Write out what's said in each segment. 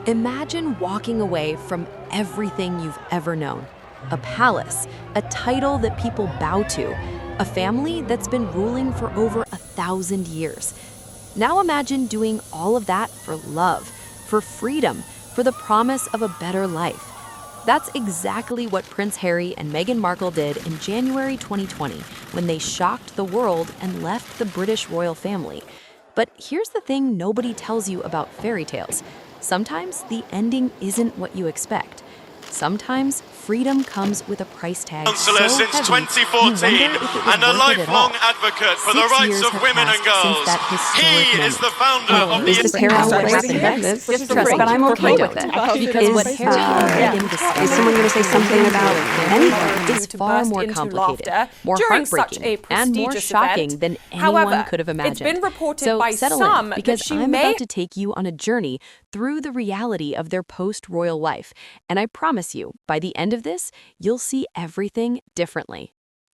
Imagine walking away from everything you've ever known. A palace, a title that people bow to, a family that's been ruling for over 1,000 years. Now imagine doing all of that for love, for freedom, for the promise of a better life. That's exactly what Prince Harry and Meghan Markle did in January 2020 when they shocked the world and left the British royal family. But here's the thing nobody tells you about fairy tales. Sometimes the ending isn't what you expect. Sometimes freedom comes with a price tag Councillor so since heavy, 2014 and a lifelong advocate for the 6 rights years of have women and passed since girls. that historic He is moment. the founder of the... Is this Harry But I'm okay with it. Because what Harry and Meghan discussed Is someone going to say something about anything? is far more complicated, more heartbreaking, and more shocking than anyone could have imagined. It's been reported So by settle some in, because that she I'm may about to take you on a journey through the reality of their post-royal life. And I promise you, by the end of this, you'll see everything differently.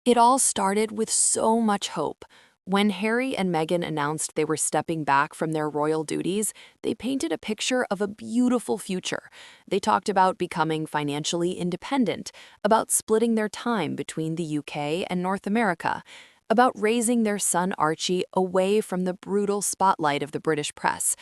It all started with so much hope. When Harry and Meghan announced they were stepping back from their royal duties, they painted a picture of a beautiful future. They talked about becoming financially independent, about splitting their time between the UK and North America, about raising their son Archie away from the brutal spotlight of the British press.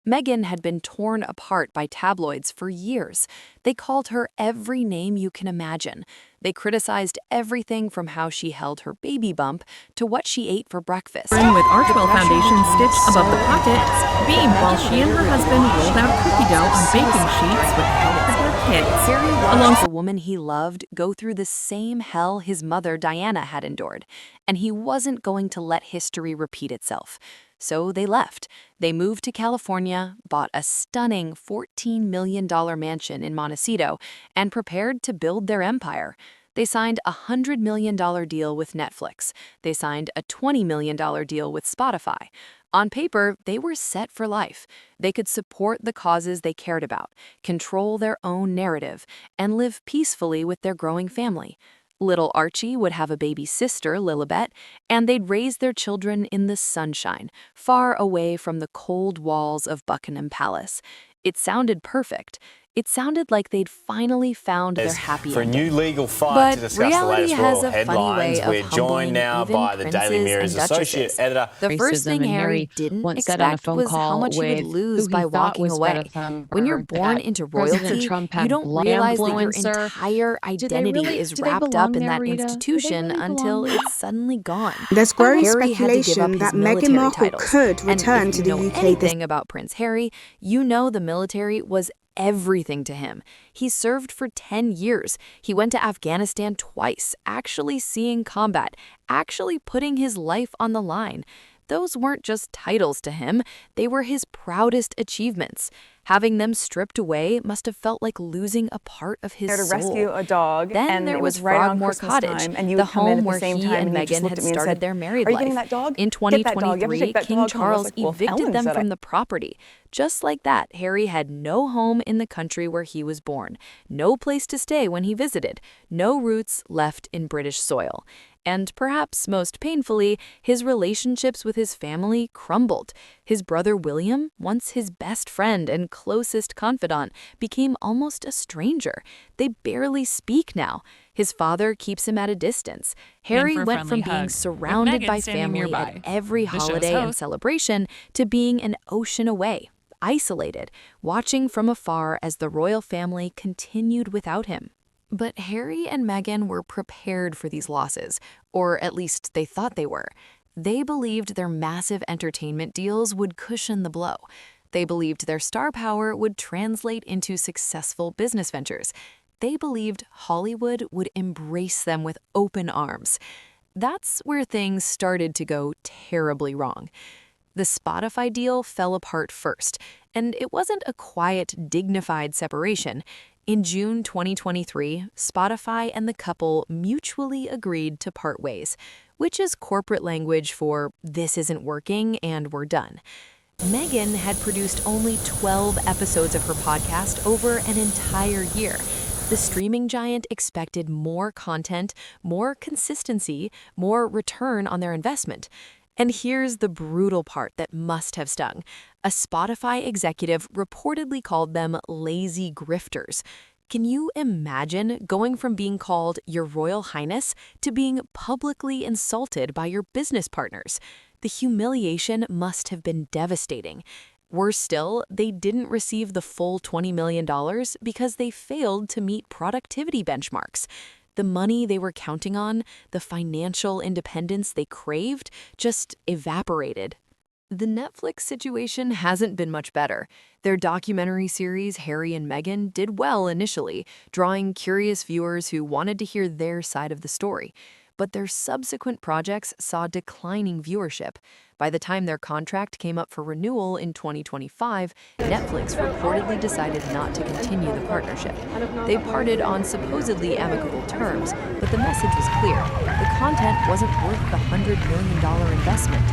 Meghan had been torn apart by tabloids for years. They called her every name you can imagine. They criticized everything from how she held her baby bump to what she ate for breakfast. With Archwell Foundation stitched above the pocket, beamed while she and her husband rolled out cookie dough on baking sheets with the help of their kids. Harry watched the woman he loved go through the same hell his mother Diana had endured, and he wasn't going to let history repeat itself. So they left. They moved to California, bought a stunning $14 million mansion in Montecito, and prepared to build their empire. They signed a $100 million deal with Netflix. They signed a $20 million deal with Spotify. On paper, they were set for life. They could support the causes they cared about, control their own narrative, and live peacefully with their growing family. Little Archie would have a baby sister, Lilibet, and they'd raise their children in the sunshine, far away from the cold walls of Buckingham Palace. It sounded perfect. It sounded like they'd finally found their happy for a ending. new legal fight to But discuss the reality latest has royal a funny way headlines. of We're joined humbling now even by the Daily princes Mirror's and associate duchesses. editor. The first thing Harry didn't once said on a expect phone was how call much he would with lose who by he thought walking was away. Greta Thunberg, When you're born into President royalty, Trump you had don't blood realize that your influencer. entire identity is do they wrapped belong up in there, that Rita? Do they institution really until belong there? it's suddenly gone. There's growing Harry had to give up speculation his that Meghan military Markle titles. could And return if to you the know UK this anything about Prince Harry, you know the military was everything to him. He served for 10 years. He went to Afghanistan twice, actually seeing combat, actually putting his life on the line. Those weren't just titles to him, they were his proudest achievements. Having them stripped away must have felt like losing a part of his there to soul. rescue a dog, Then and there it was right on Frogmore Christmas Cottage, time, and you the would come in home at where the same he time, and and you just Meghan looked had at me and started said, their married "Are you life. getting that dog? In Get that dog. You ever 2023, take that King dog home?" I was Charles like, "Well, evicted Ellen them said from I-" the property. Just like that, Harry had no home in the country where he was born, no place to stay when he visited, no roots left in British soil. And perhaps most painfully, his relationships with his family crumbled. His brother William, once his best friend and closest confidant, became almost a stranger. They barely speak now. His father keeps him at a distance. Harry went from being surrounded by family at every holiday and celebration to being an ocean away, isolated, watching from afar as the royal family continued without him. But Harry and Meghan were prepared for these losses, or at least they thought they were. They believed their massive entertainment deals would cushion the blow. They believed their star power would translate into successful business ventures. They believed Hollywood would embrace them with open arms. That's where things started to go terribly wrong. The Spotify deal fell apart first, and it wasn't a quiet, dignified separation. In June 2023, Spotify and the couple mutually agreed to part ways, which is corporate language for "this isn't working and we're done." Meghan had produced only 12 episodes of her podcast over an entire year. The streaming giant expected more content, more consistency, more return on their investment. And here's the brutal part that must have stung. A Spotify executive reportedly called them lazy grifters. Can you imagine going from being called Your Royal Highness to being publicly insulted by your business partners? The humiliation must have been devastating. Worse still, they didn't receive the full $20 million because they failed to meet productivity benchmarks. The money they were counting on, the financial independence they craved, just evaporated. The Netflix situation hasn't been much better. Their documentary series, Harry and Meghan, did well initially, drawing curious viewers who wanted to hear their side of the story. But their subsequent projects saw declining viewership. By the time their contract came up for renewal in 2025, Netflix reportedly decided not to continue the partnership. They parted on supposedly amicable terms, but the message was clear. The content wasn't worth the $100 million investment.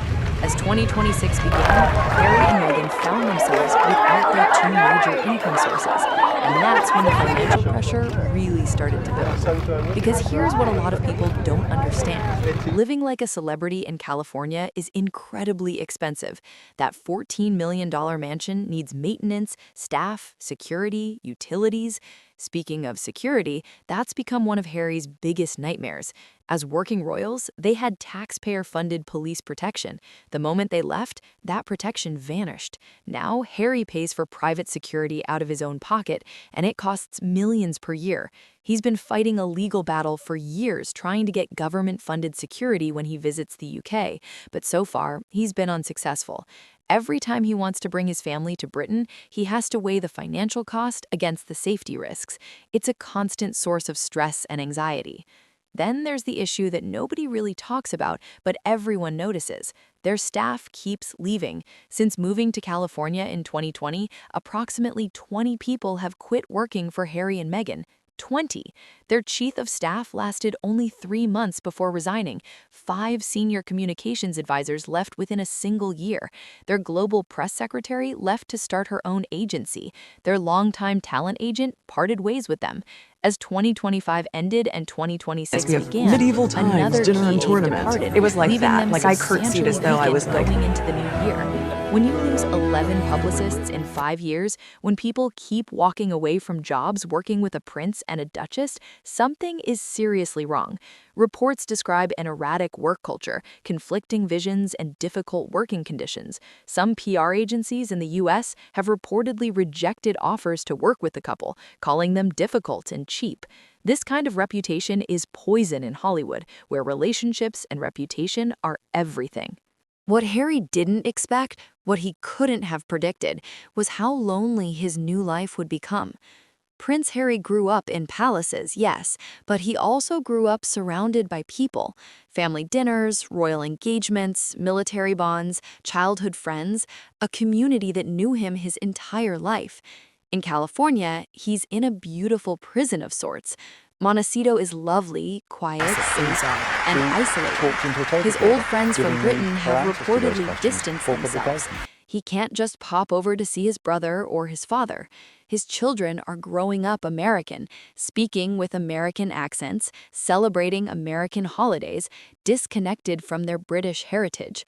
As 2026 began, Harry and Meghan found themselves without their two major income sources. And that's when the financial pressure really started to build. Because here's what a lot of people don't understand. Living like a celebrity in California is incredibly expensive. That $14 million mansion needs maintenance, staff, security, utilities. Speaking of security, that's become one of Harry's biggest nightmares. As working royals, they had taxpayer-funded police protection. The moment they left, that protection vanished. Now, Harry pays for private security out of his own pocket, and it costs millions per year. He's been fighting a legal battle for years trying to get government-funded security when he visits the UK, but so far, he's been unsuccessful. Every time he wants to bring his family to Britain, he has to weigh the financial cost against the safety risks. It's a constant source of stress and anxiety. Then there's the issue that nobody really talks about, but everyone notices. Their staff keeps leaving. Since moving to California in 2020, approximately 20 people have quit working for Harry and Meghan. 20. Their chief of staff lasted only 3 months before resigning. 5 senior communications advisors left within a single year. Their global press secretary left to start her own agency. Their longtime talent agent parted ways with them. As 2025 ended and 2026 began, medieval times, another dinner and key tournament. departed, It was like leaving that. them Like, I curtsied as though I was like- going into the new year. When you lose 11 publicists in 5 years, when people keep walking away from jobs working with a prince and a duchess, something is seriously wrong. Reports describe an erratic work culture, conflicting visions, and difficult working conditions. Some PR agencies in the US have reportedly rejected offers to work with the couple, calling them difficult and cheap. This kind of reputation is poison in Hollywood, where relationships and reputation are everything. What Harry didn't expect, what he couldn't have predicted, was how lonely his new life would become. Prince Harry grew up in palaces, yes, but he also grew up surrounded by people. Family dinners, royal engagements, military bonds, childhood friends, a community that knew him his entire life. In California, he's in a beautiful prison of sorts. Montecito is lovely, quiet, safe, and isolated. His old friends from Britain have reportedly distanced themselves. He can't just pop over to see his brother or his father. His children are growing up American, speaking with American accents, celebrating American holidays, disconnected from their British heritage.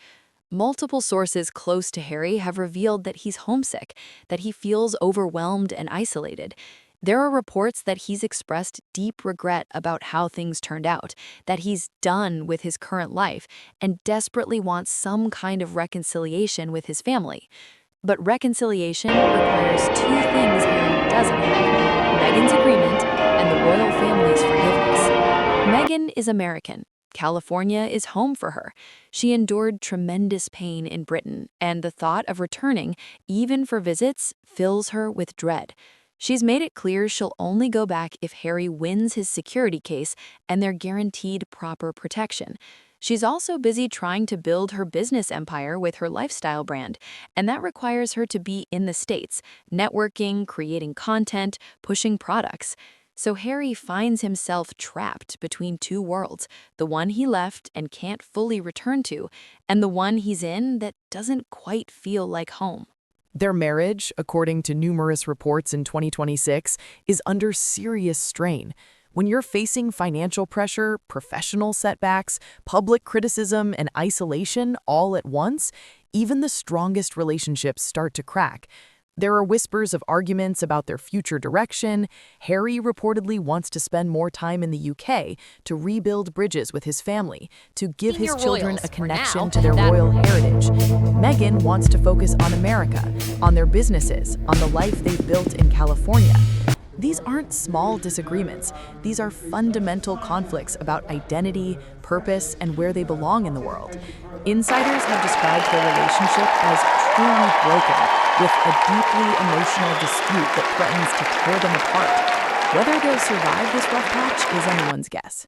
Multiple sources close to Harry have revealed that he's homesick, that he feels overwhelmed and isolated. There are reports that he's expressed deep regret about how things turned out, that he's done with his current life, and desperately wants some kind of reconciliation with his family. But reconciliation requires 2 things Harry doesn't have: Meghan's agreement and the royal family's forgiveness. Meghan is American. California is home for her. She endured tremendous pain in Britain, and the thought of returning, even for visits, fills her with dread. She's made it clear she'll only go back if Harry wins his security case and they're guaranteed proper protection. She's also busy trying to build her business empire with her lifestyle brand, and that requires her to be in the States, networking, creating content, pushing products. So Harry finds himself trapped between 2 worlds, the one he left and can't fully return to, and the one he's in that doesn't quite feel like home. Their marriage, according to numerous reports in 2026, is under serious strain. When you're facing financial pressure, professional setbacks, public criticism, and isolation all at once, even the strongest relationships start to crack. There are whispers of arguments about their future direction. Harry reportedly wants to spend more time in the UK to rebuild bridges with his family, to give his children a connection to their royal heritage. Meghan wants to focus on America, on their businesses, on the life they've built in California. These aren't small disagreements. These are fundamental conflicts about identity, purpose, and where they belong in the world. Insiders have described their relationship as truly broken, with a deeply emotional dispute that threatens to tear them apart. Whether they'll survive this rough patch is anyone's guess.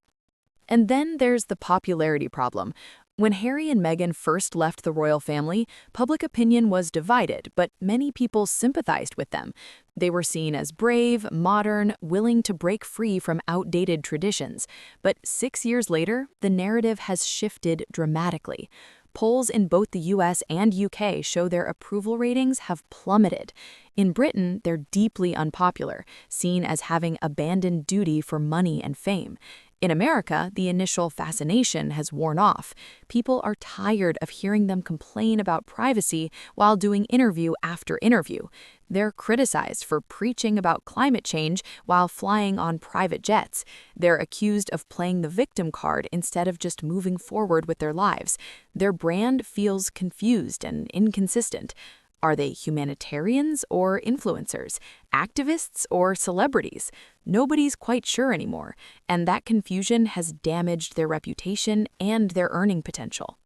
And then there's the popularity problem. When Harry and Meghan first left the royal family, public opinion was divided, but many people sympathized with them. They were seen as brave, modern, willing to break free from outdated traditions. But 6 years later, the narrative has shifted dramatically. Polls in both the US and UK show their approval ratings have plummeted. In Britain, they're deeply unpopular, seen as having abandoned duty for money and fame. In America, the initial fascination has worn off. People are tired of hearing them complain about privacy while doing interview after interview. They're criticized for preaching about climate change while flying on private jets. They're accused of playing the victim card instead of just moving forward with their lives. Their brand feels confused and inconsistent. Are they humanitarians or influencers, activists or celebrities? Nobody's quite sure anymore, and that confusion has damaged their reputation and their earning potential.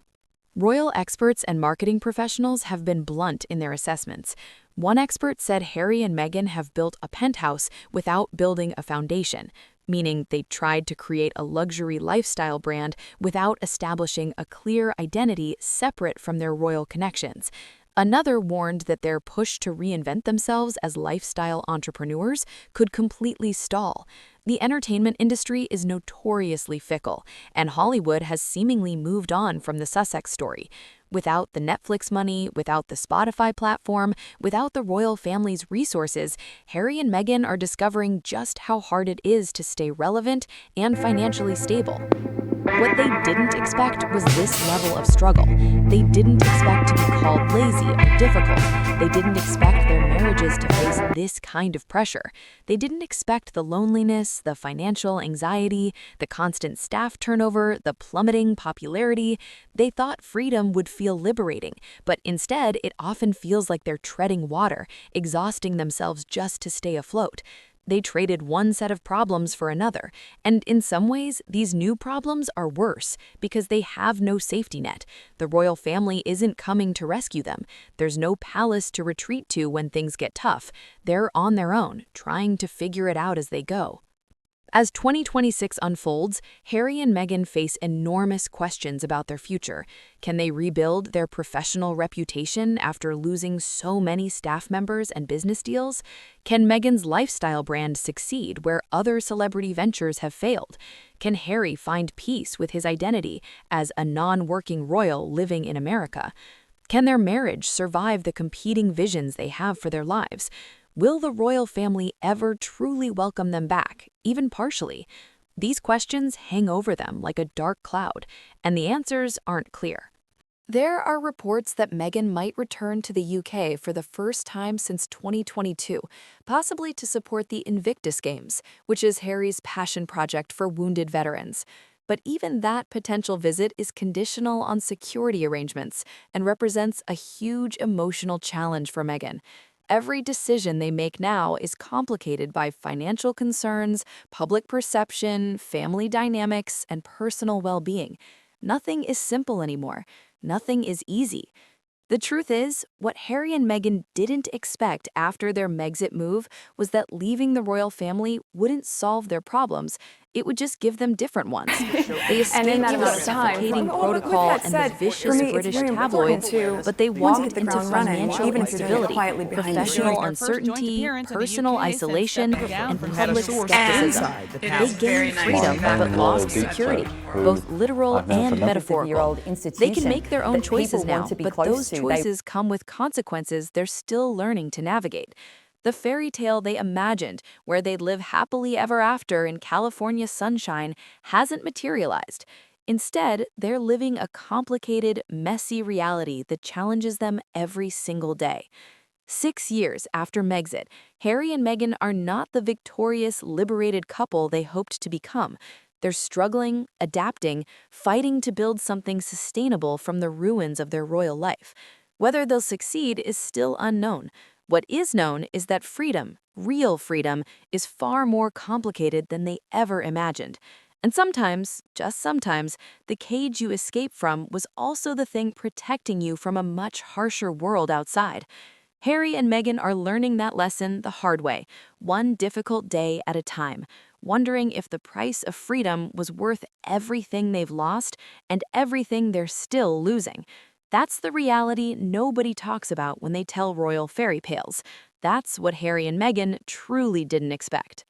Royal experts and marketing professionals have been blunt in their assessments. One expert said Harry and Meghan have built a penthouse without building a foundation, meaning they tried to create a luxury lifestyle brand without establishing a clear identity separate from their royal connections. Another warned that their push to reinvent themselves as lifestyle entrepreneurs could completely stall. The entertainment industry is notoriously fickle, and Hollywood has seemingly moved on from the Sussex story. Without the Netflix money, without the Spotify platform, without the royal family's resources, Harry and Meghan are discovering just how hard it is to stay relevant and financially stable. What they didn't expect was this level of struggle. They didn't expect to be called lazy or difficult. They didn't expect their marriages to face this kind of pressure. They didn't expect the loneliness, the financial anxiety, the constant staff turnover, the plummeting popularity. They thought freedom would feel liberating, but instead it often feels like they're treading water, exhausting themselves just to stay afloat. They traded one set of problems for another, and in some ways, these new problems are worse because they have no safety net. The royal family isn't coming to rescue them. There's no palace to retreat to when things get tough. They're on their own, trying to figure it out as they go. As 2026 unfolds, Harry and Meghan face enormous questions about their future. Can they rebuild their professional reputation after losing so many staff members and business deals? Can Meghan's lifestyle brand succeed where other celebrity ventures have failed? Can Harry find peace with his identity as a non-working royal living in America? Can their marriage survive the competing visions they have for their lives? Will the royal family ever truly welcome them back, even partially? These questions hang over them like a dark cloud, and the answers aren't clear. There are reports that Meghan might return to the UK for the first time since 2022, possibly to support the Invictus Games, which is Harry's passion project for wounded veterans. But even that potential visit is conditional on security arrangements and represents a huge emotional challenge for Meghan. Every decision they make now is complicated by financial concerns, public perception, family dynamics, and personal well-being. Nothing is simple anymore. Nothing is easy. The truth is, what Harry and Meghan didn't expect after their Megxit move was that leaving the royal family wouldn't solve their problems. It would just give them different ones. They escaped the suffocating protocol and the vicious British tabloids, but they walked into financial instability, professional uncertainty, personal isolation, and public skepticism. They gained freedom but lost security, both literal and metaphorical. They can make their own choices now, but those choices come with consequences they're still learning to navigate. The fairy tale they imagined, where they'd live happily ever after in California sunshine, hasn't materialized. Instead, they're living a complicated, messy reality that challenges them every single day. 6 years after Megxit, Harry and Meghan are not the victorious, liberated couple they hoped to become. They're struggling, adapting, fighting to build something sustainable from the ruins of their royal life. Whether they'll succeed is still unknown. What is known is that freedom, real freedom, is far more complicated than they ever imagined. And sometimes, just sometimes, the cage you escape from was also the thing protecting you from a much harsher world outside. Harry and Meghan are learning that lesson the hard way, one difficult day at a time, wondering if the price of freedom was worth everything they've lost and everything they're still losing. That's the reality nobody talks about when they tell royal fairy tales. That's what Harry and Meghan truly didn't expect.